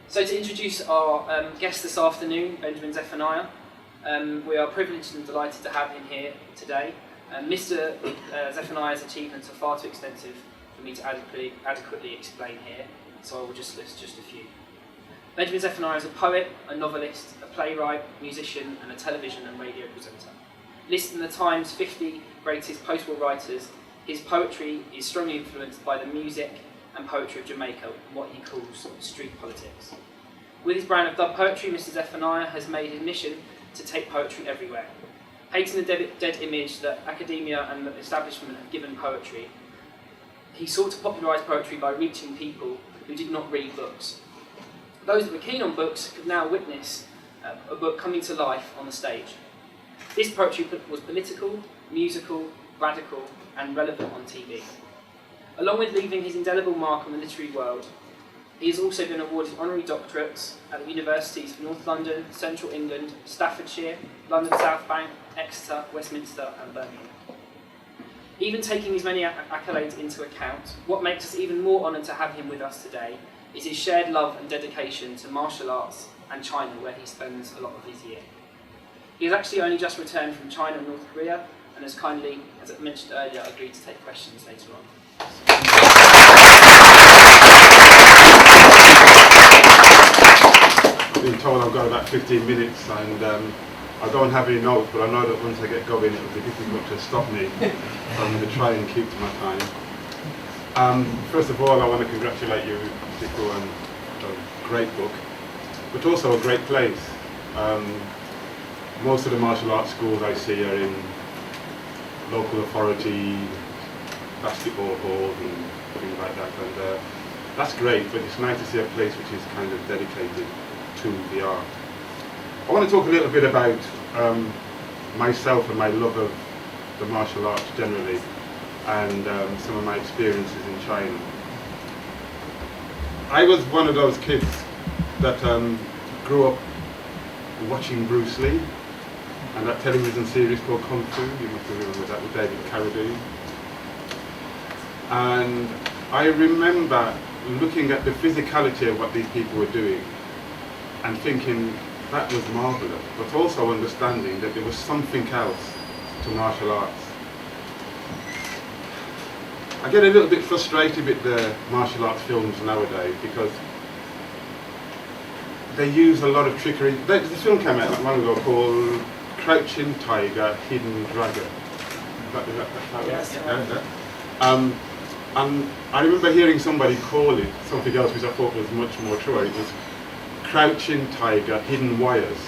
So to introduce our guest this afternoon, Benjamin Zephaniah, we are privileged and delighted to have him here today. Mr. Zephaniah's achievements are far too extensive for me to adequately explain here, so I will just list just a few. Benjamin Zephaniah is a poet, a novelist, a playwright, musician, and a television and radio presenter. Listed in the Times 50 greatest post-war writers, his poetry is strongly influenced by the music and poetry of Jamaica, what he calls street politics. With his brand of dub poetry, Mr. Zephaniah has made his mission to take poetry everywhere. Hating the dead image that academia and the establishment have given poetry, he sought to popularise poetry by reaching people who did not read books. Those that were keen on books could now witness a book coming to life on the stage. This poetry was political, musical, radical, and relevant on TV. Along with leaving his indelible mark on the literary world, he has also been awarded honorary doctorates at the universities of North London, Central England, Staffordshire, London South Bank, Exeter, Westminster, and Birmingham. Even taking these many accolades into account, what makes us even more honoured to have him with us today is his shared love and dedication to martial arts and China, where he spends a lot of his year. He has actually only just returned from China and North Korea, and has kindly, as I mentioned earlier, agreed to take questions later on. I've been told I've got about 15 minutes, and I don't have any notes, but I know that once I get going it will be difficult to stop me. So I'm going to try and keep to my time. First of all, I want to congratulate you, Si-Fu, on a great book, but also a great place. Most of the martial arts schools I see are in local authority, basketball halls and things like that, and that's great, but it's nice to see a place which is kind of dedicated to the art. I want to talk a little bit about myself and my love of the martial arts generally, and some of my experiences in China. I was one of those kids that grew up watching Bruce Lee and that television series called Kung Fu. You must remember that, with David Carradine. And I remember looking at the physicality of what these people were doing and thinking that was marvellous, but also understanding that there was something else to martial arts. I get a little bit frustrated with the martial arts films nowadays because they use a lot of trickery. This film came out not long ago called Crouching Tiger, Hidden Dragon. Yes. And I remember hearing somebody call it something else which I thought was much more true. It was Crouching Tiger, Hidden Wires.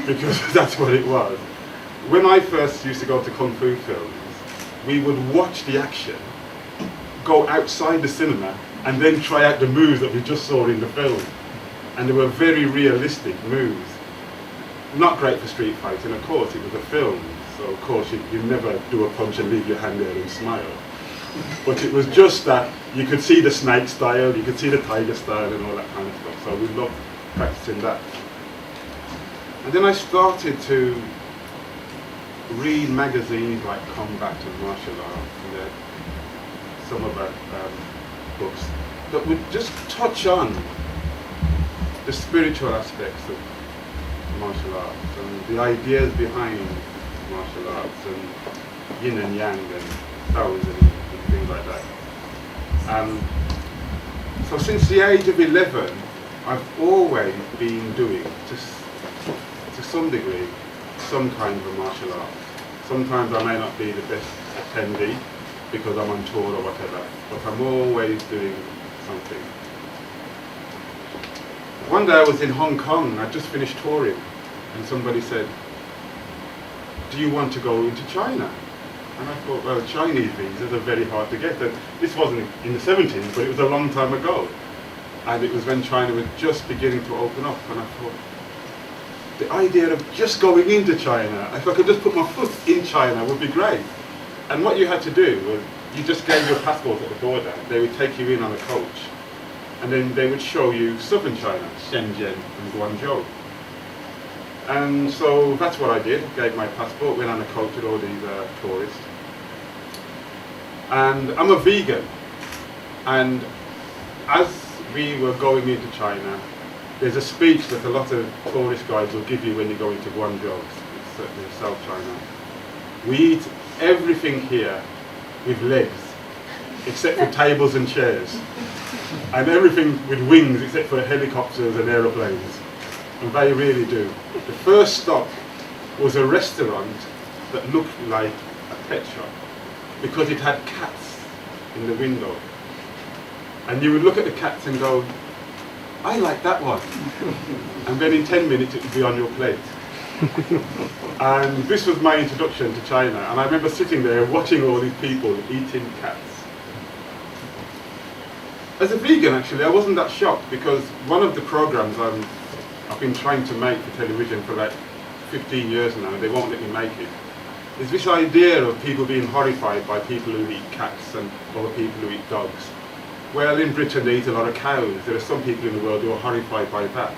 Because that's what it was. When I first used to go to Kung Fu films, we would watch the action, go outside the cinema, and then try out the moves that we just saw in the film. And they were very realistic moves. Not great for street fighting, of course, it was a film, so of course you never do a punch and leave your hand there and smile. But it was just that you could see the snake style, you could see the tiger style and all that kind of stuff, so we loved practicing that. And then I started to read magazines like Combat and Martial Arts, and some of our books that would just touch on the spiritual aspects of martial arts and the ideas behind martial arts and yin and yang and Taoism and things like that. So since the age of 11, I've always been doing, to some degree, some kind of a martial art. Sometimes I may not be the best attendee because I'm on tour or whatever, but I'm always doing something. One day I was in Hong Kong, I just finished touring, and somebody said, "Do you want to go into China?" And I thought, well, Chinese visas are very hard to get. And this wasn't in the 70s, but it was a long time ago. And it was when China was just beginning to open up, and I thought, the idea of just going into China, if I could just put my foot in China, would be great. And what you had to do was, you just gave your passport at the border, they would take you in on a coach, and then they would show you southern China, Shenzhen and Guangzhou. And so that's what I did, gave my passport, went on a coach with all these tourists. And I'm a vegan, and as we were going into China, there's a speech that a lot of tourist guides will give you when you go into Guangzhou, certainly South China. We eat everything here with legs, except for tables and chairs, and everything with wings except for helicopters and aeroplanes, and they really do. The first stop was a restaurant that looked like a pet shop because it had cats in the window, and you would look at the cats and go, I like that one, and then in 10 minutes it would be on your plate. And this was my introduction to China, and I remember sitting there watching all these people eating cats. As a vegan, actually, I wasn't that shocked, because one of the programs I've been trying to make for television for like 15 years now, and they won't let me make it, is this idea of people being horrified by people who eat cats and other people who eat dogs. Well, in Britain they eat a lot of cows. There are some people in the world who are horrified by that.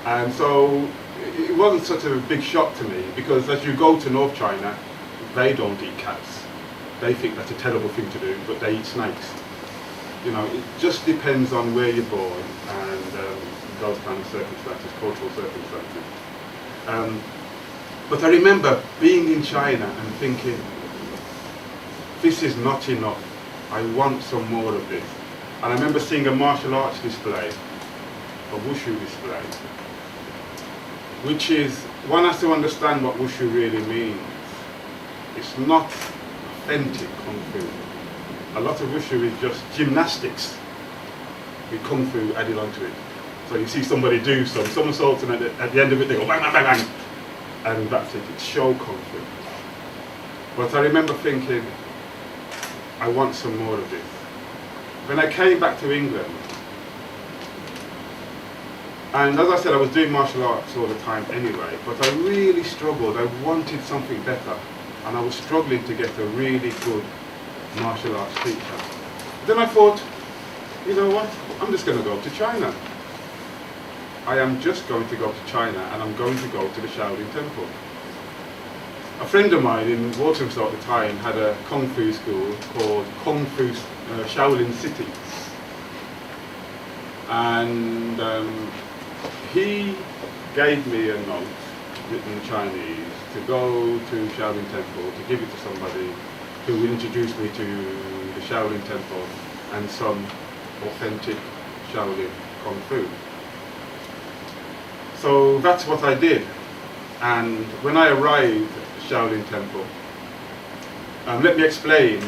And so it wasn't such a big shock to me, because as you go to North China, they don't eat cats. They think that's a terrible thing to do, but they eat snakes. You know, it just depends on where you're born and those kind of circumstances, cultural circumstances. But I remember being in China and thinking, this is not enough. I want some more of this. And I remember seeing a martial arts display, a wushu display, which is, one has to understand what wushu really means. It's not authentic kung fu. A lot of wushu is just gymnastics with kung fu added onto it. So you see somebody do some somersaults, and at the end of it they go bang, bang, bang, bang, and that's it. It's show kung fu. But I remember thinking, I want some more of this. When I came back to England, and as I said, I was doing martial arts all the time anyway, but I really struggled. I wanted something better, and I was struggling to get a really good martial arts teacher. Then I thought, you know what, I'm just going to go to China. I am just going to go to China, and I'm going to go to the Shaolin Temple. A friend of mine in Walthamstow at the time had a Kung Fu school called Kung Fu Shaolin City. And he gave me a note written in Chinese to go to Shaolin Temple, to give it to somebody who would introduce me to the Shaolin Temple and some authentic Shaolin Kung Fu. So that's what I did. And when I arrived at the Shaolin Temple, let me explain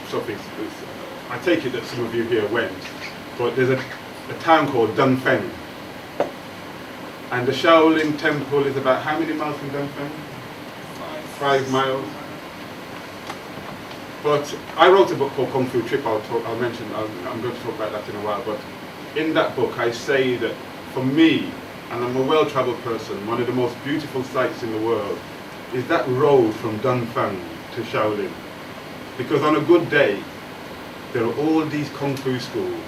something. I take it that some of you here went, but there's a town called Dunfeng. And the Shaolin Temple is about how many miles from Dunfeng? 5 miles. But I wrote a book called Kung Fu Trip. I'm going to talk about that in a while. But in that book, I say that for me, and I'm a well-traveled person, one of the most beautiful sights in the world is that road from Dunfeng to Shaolin. Because on a good day, there are all these Kung Fu schools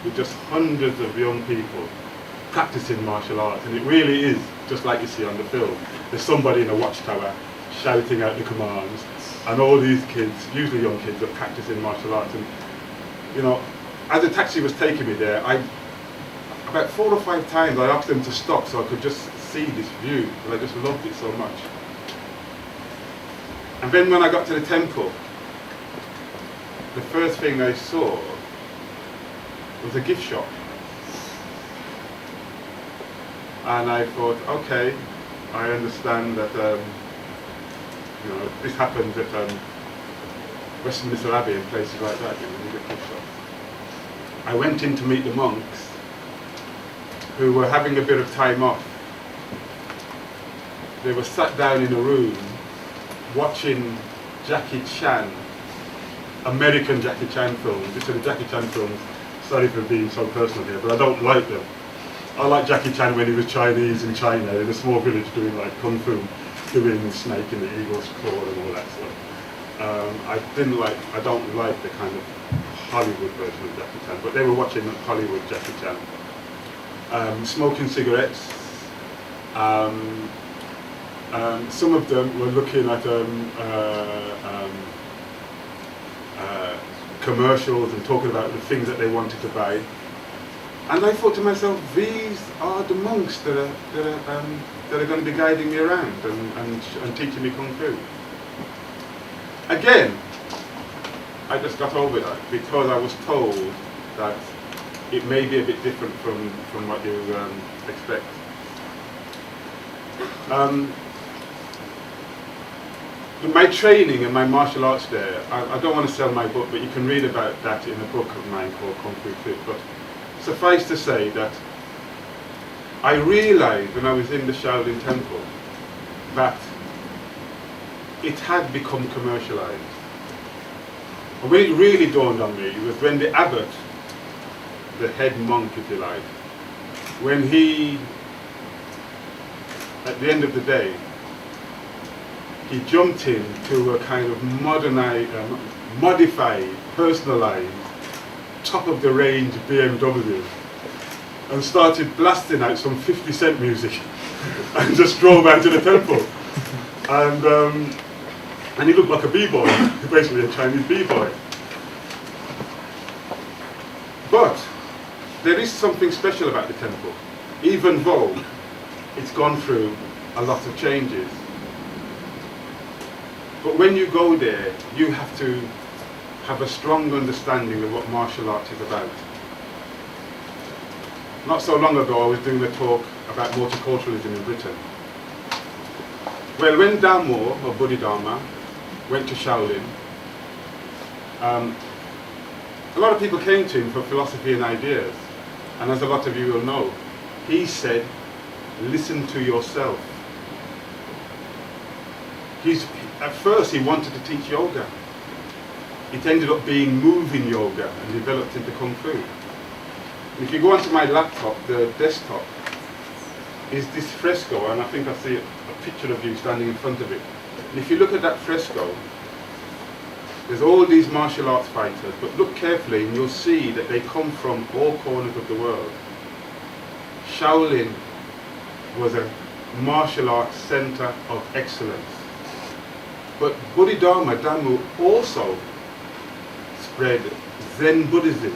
with just hundreds of young people practicing martial arts, and it really is just like you see on the film. There's somebody in a watchtower shouting out the commands, and all these kids, usually young kids, are practicing martial arts. And you know, as the taxi was taking me there, about 4 or 5 times I asked them to stop so I could just see this view, because I just loved it so much. And then when I got to the temple, the first thing I saw was a gift shop. And I thought, okay, I understand that you know, this happens at Westminster Abbey and places like that, you know, you get gift shops. I went in to meet the monks, who were having a bit of time off. They were sat down in a room watching Jackie Chan, American Jackie Chan films. This are the Jackie Chan films, sorry for being so personal here, but I don't like them. I like Jackie Chan when he was Chinese in China, in a small village doing like Kung Fu, doing Snake in the Eagle's Claw and all that stuff. I don't like the kind of Hollywood version of Jackie Chan, but they were watching Hollywood Jackie Chan. Smoking cigarettes. Some of them were looking at commercials and talking about the things that they wanted to buy. And I thought to myself, these are the monks that are going to be guiding me around and teaching me Kung Fu. Again, I just got over that because I was told that it may be a bit different from what you expect. My training and my martial arts there, I don't want to sell my book, but you can read about that in a book of mine called Kung Fu Fit. But suffice to say that I realized when I was in the Shaolin Temple that it had become commercialized. And when it really dawned on me was when the abbot, the head monk if you like, when he, at the end of the day, he jumped into a kind of modernized, modified, personalized, top-of-the-range BMW and started blasting out some 50 Cent music and just drove out to the temple. And he looked like a b-boy, basically a Chinese b-boy. But there is something special about the temple, even though it's gone through a lot of changes. But when you go there, you have to have a strong understanding of what martial arts is about. Not so long ago, I was doing a talk about multiculturalism in Britain. Well, when Dhammo, or Bodhidharma, went to Shaolin, a lot of people came to him for philosophy and ideas. And as a lot of you will know, he said, listen to yourself. At first he wanted to teach yoga. It ended up being moving yoga and developed into Kung Fu. And if you go onto my laptop, the desktop, is this fresco, and I think I see a picture of you standing in front of it. And if you look at that fresco, there's all these martial arts fighters, but look carefully and you'll see that they come from all corners of the world. Shaolin was a martial arts center of excellence. But Bodhidharma, Dhammo also spread Zen Buddhism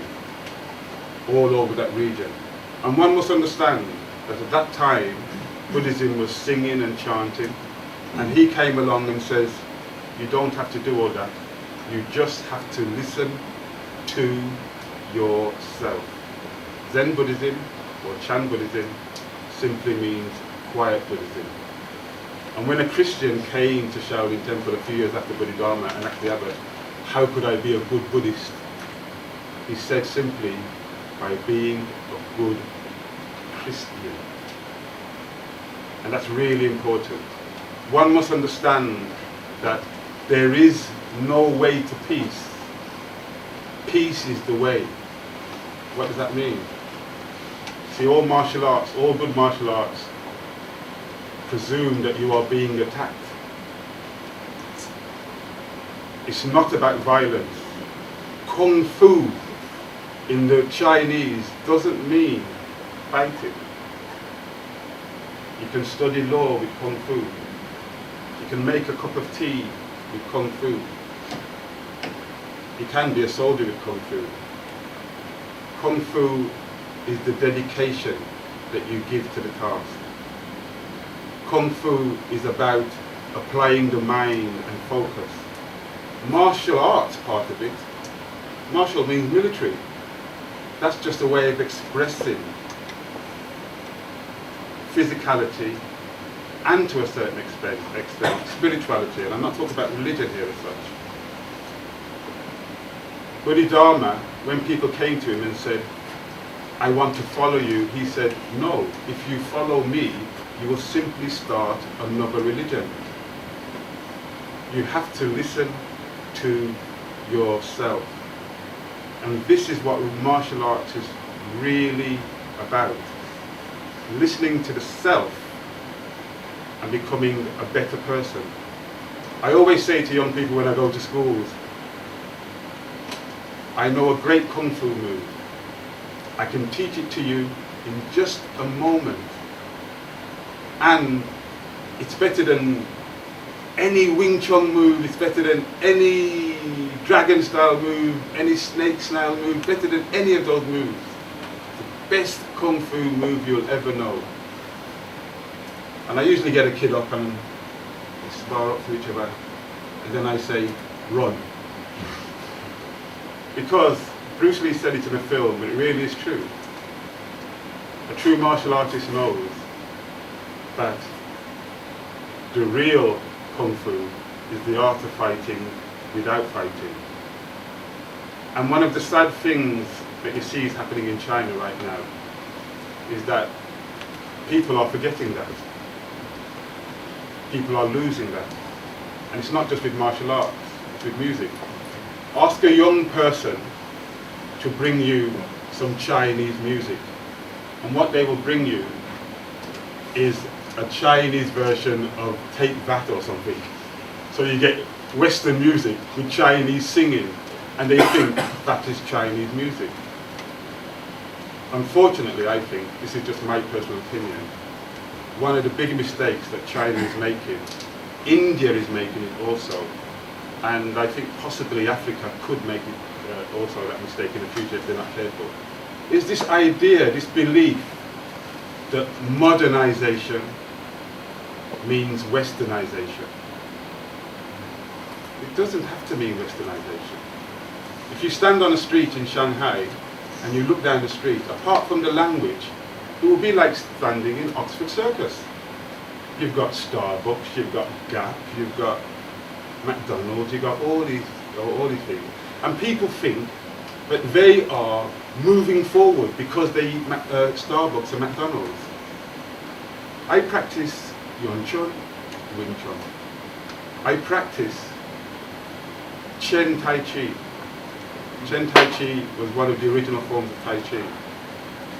all over that region. And one must understand that at that time, Buddhism was singing and chanting, and he came along and says, you don't have to do all that. You just have to listen to yourself. Zen Buddhism, or Chan Buddhism, simply means quiet Buddhism. And when a Christian came to Shaolin Temple a few years after Bodhidharma and asked the abbot, how could I be a good Buddhist? He said simply, by being a good Christian. And that's really important. One must understand that there is no way to peace. Peace is the way. What does that mean? See, all martial arts, all good martial arts, presume that you are being attacked. It's not about violence. Kung Fu in the Chinese doesn't mean fighting. You can study law with Kung Fu. You can make a cup of tea with Kung Fu. You can be a soldier with Kung Fu. Kung Fu is the dedication that you give to the task. Kung Fu is about applying the mind and focus. Martial arts part of it, martial means military. That's just a way of expressing physicality and to a certain extent spirituality, and I'm not talking about religion here as such. Bodhidharma, when people came to him and said, I want to follow you, he said, no, if you follow me, you will simply start another religion. You have to listen to yourself. And this is what martial arts is really about. Listening to the self and becoming a better person. I always say to young people when I go to schools, I know a great Kung Fu move. I can teach it to you in just a moment. And it's better than any Wing Tsun move, it's better than any dragon style move, any snake style move, better than any of those moves. The best kung fu move you'll ever know. And I usually get a kid up and they spar up to each other, and then I say, run. Because Bruce Lee said it in a film, but it really is true. A true martial artist knows that the real kung fu is the art of fighting without fighting. And one of the sad things that you see is happening in China right now is that people are forgetting that. People are losing that. And it's not just with martial arts, it's with music. Ask a young person to bring you some Chinese music, and what they will bring you is a Chinese version of Take That or something. So you get Western music with Chinese singing, and they think that is Chinese music. Unfortunately, I think, this is just my personal opinion, one of the big mistakes that China is making, India is making it also, and I think possibly Africa could make it also that mistake in the future if they're not careful, is this idea, this belief that modernization means westernization. It doesn't have to mean westernization. If you stand on a street in Shanghai and you look down the street, apart from the language, it will be like standing in Oxford Circus. You've got Starbucks, you've got Gap, you've got McDonald's, you've got all these things. And people think that they are moving forward because they eat Starbucks and McDonald's. I practice Wing Tsun, Wing Tsun. I practice Chen Tai Chi. Chen Tai Chi was one of the original forms of Tai Chi.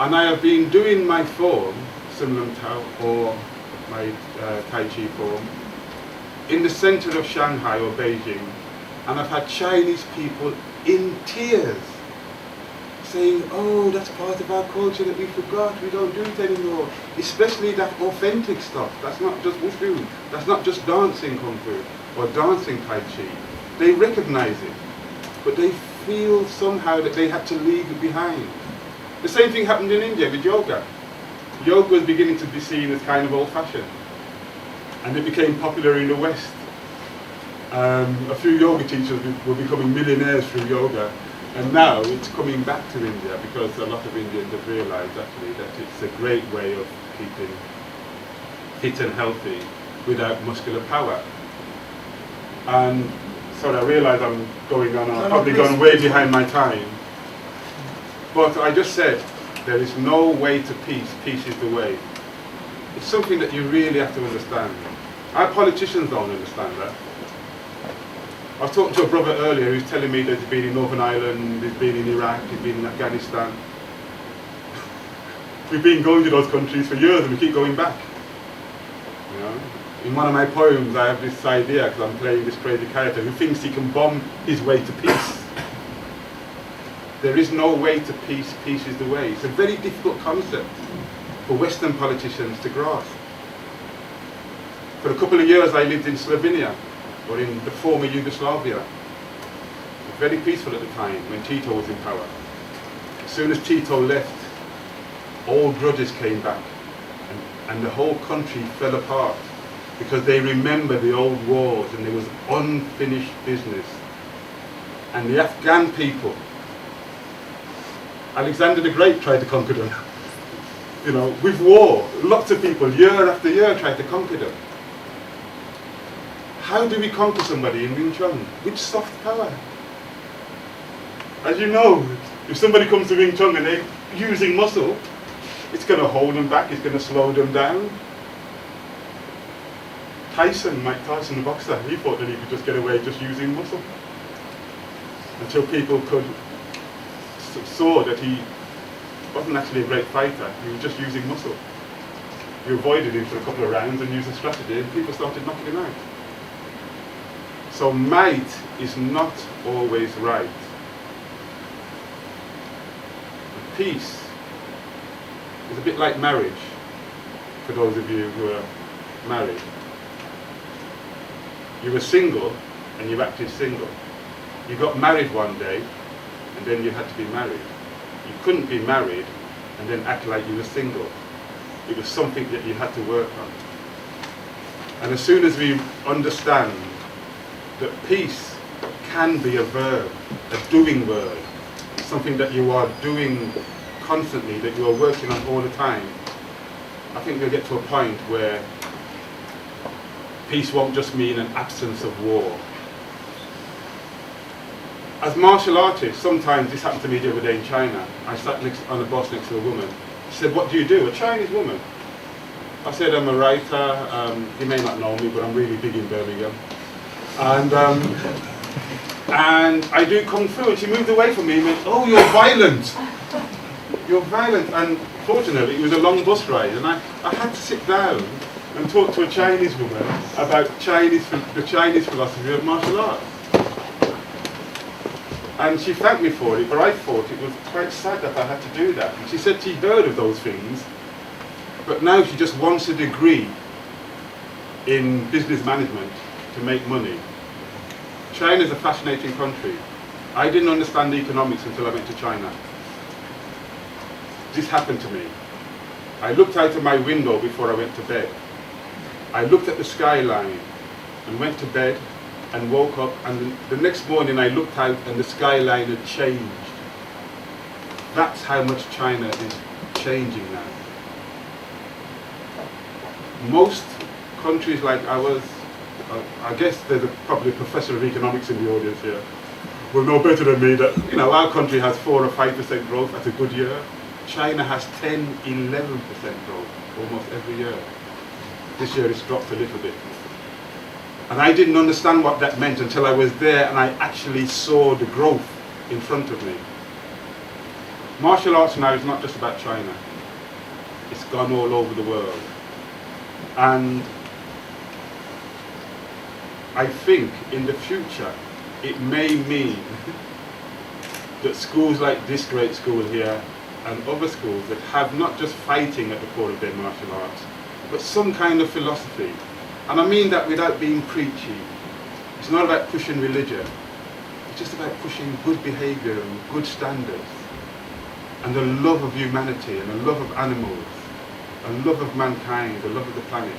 And I have been doing my form, Sun Tao, or my Tai Chi form, in the center of Shanghai or Beijing, and I've had Chinese people in tears saying, oh, that's part of our culture that we forgot, we don't do it anymore, especially that authentic stuff. That's not just wushu, that's not just dancing kung fu or dancing Tai Chi. They recognize it, but they feel somehow that they had to leave it behind. The same thing happened in India with yoga. Yoga was beginning to be seen as kind of old-fashioned, and it became popular in the West. A few yoga teachers were becoming millionaires through yoga, and now it's coming back to India because a lot of Indians have realized actually that it's a great way of keeping fit and healthy without muscular power. And sorry, I realize I'm going on, I've probably gone way behind my time. But I just said, there is no way to peace, peace is the way. It's something that you really have to understand. Our politicians don't understand that. I was talking to a brother earlier who's telling me that he's been in Northern Ireland, he's been in Iraq, he's been in Afghanistan. We've been going to those countries for years and we keep going back. You know? In one of my poems I have this idea, because I'm playing this crazy character who thinks he can bomb his way to peace. There is no way to peace, peace is the way. It's a very difficult concept for Western politicians to grasp. For a couple of years I lived in Slovenia, or in the former Yugoslavia. It was very peaceful at the time when Tito was in power. As soon as Tito left, all grudges came back, and the whole country fell apart because they remembered the old wars and there was unfinished business. And the Afghan people, Alexander the Great tried to conquer them. You know, with war, lots of people, year after year, tried to conquer them. How do we conquer somebody in Wing Tsun? With soft power. As you know, if somebody comes to Wing Tsun and they're using muscle, it's going to hold them back, it's going to slow them down. Mike Tyson, the boxer, he thought that he could just get away just using muscle. Until people saw that he wasn't actually a great fighter, he was just using muscle. He avoided him for a couple of rounds and used a strategy and people started knocking him out. So might is not always right. Peace is a bit like marriage, for those of you who are married. You were single and you acted single. You got married one day, and then you had to be married. You couldn't be married and then act like you were single. It was something that you had to work on. And as soon as we understand that peace can be a verb, a doing word, something that you are doing constantly, that you are working on all the time, I think we'll get to a point where peace won't just mean an absence of war. As martial artists, sometimes this happened to me the other day in China. I sat on a bus next to a woman. She said, "What do you do?" A Chinese woman. I said, "I'm a writer. You may not know me, but I'm really big in Birmingham. And I do Kung Fu." And she moved away from me and went, "Oh, you're violent. You're violent." And fortunately, it was a long bus ride. And I had to sit down and talk to a Chinese woman about the Chinese philosophy of martial arts. And she thanked me for it, but I thought it was quite sad that I had to do that. And she said she'd heard of those things, but now she just wants a degree in business management to make money. China's a fascinating country. I didn't understand economics until I went to China. This happened to me. I looked out of my window before I went to bed. I looked at the skyline and went to bed and woke up, and the next morning I looked out and the skyline had changed. That's how much China is changing now. Most countries like ours, I guess there's probably a professor of economics in the audience here, will know better than me that our country has 4 or 5% growth. That's a good year. China has 10, 11% growth almost every year. This year it's dropped a little bit. And I didn't understand what that meant until I was there and I actually saw the growth in front of me. Martial arts now is not just about China. It's gone all over the world. And I think in the future it may mean that schools like this great school here and other schools that have not just fighting at the core of their martial arts, but some kind of philosophy. And I mean that without being preachy. It's not about pushing religion. It's just about pushing good behavior and good standards and the love of humanity and the love of animals and love of mankind, the love of the planet.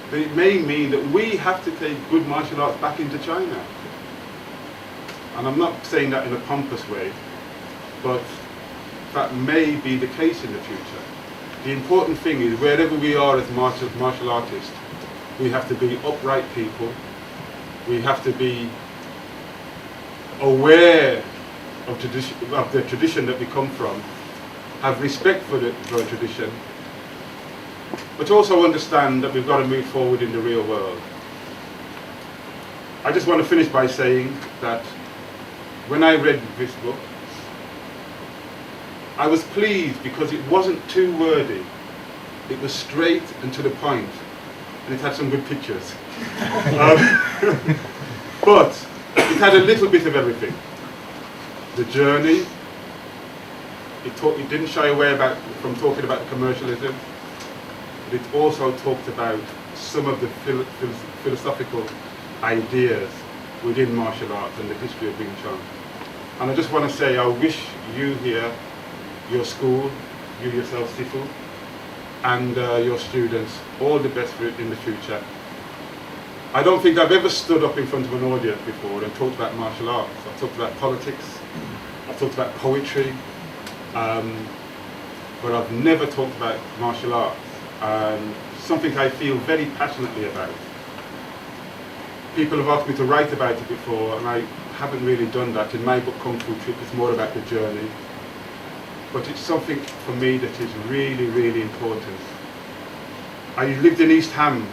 But it may mean that we have to take good martial arts back into China. And I'm not saying that in a pompous way, but that may be the case in the future. The important thing is, wherever we are as martial artists, we have to be upright people. We have to be aware of the tradition that we come from, have respect for the tradition, but also understand that we've got to move forward in the real world. I just want to finish by saying that when I read this book, I was pleased because it wasn't too wordy. It was straight and to the point. And it had some good pictures. But it had a little bit of everything. The journey, it didn't shy away from talking about the commercialism, but it also talked about some of the philosophical ideas within martial arts and the history of Wing Tsun. And I just want to say, I wish you here, your school, you yourself, Si-Fu, and your students all the best in the future. I don't think I've ever stood up in front of an audience before and talked about martial arts. I've talked about politics, I've talked about poetry, but I've never talked about martial arts, and something I feel very passionately about. People have asked me to write about it before, and I haven't really done that. In my book, Kung Fu Trip, it's more about the journey. But it's something for me that is really, really important. I lived in East Ham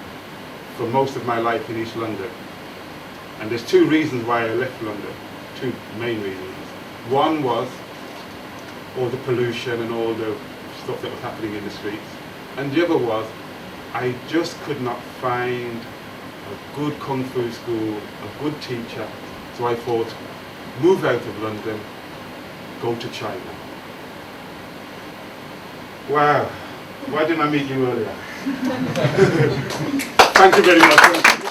for most of my life in East London. And there's 2 reasons why I left London, 2 main reasons. One was all the pollution and all the stuff that was happening in the streets. And the other was, I just could not find a good Kung Fu school, a good teacher. So I thought, move out of London, go to China. Wow, why didn't I meet you earlier? Thank you very much.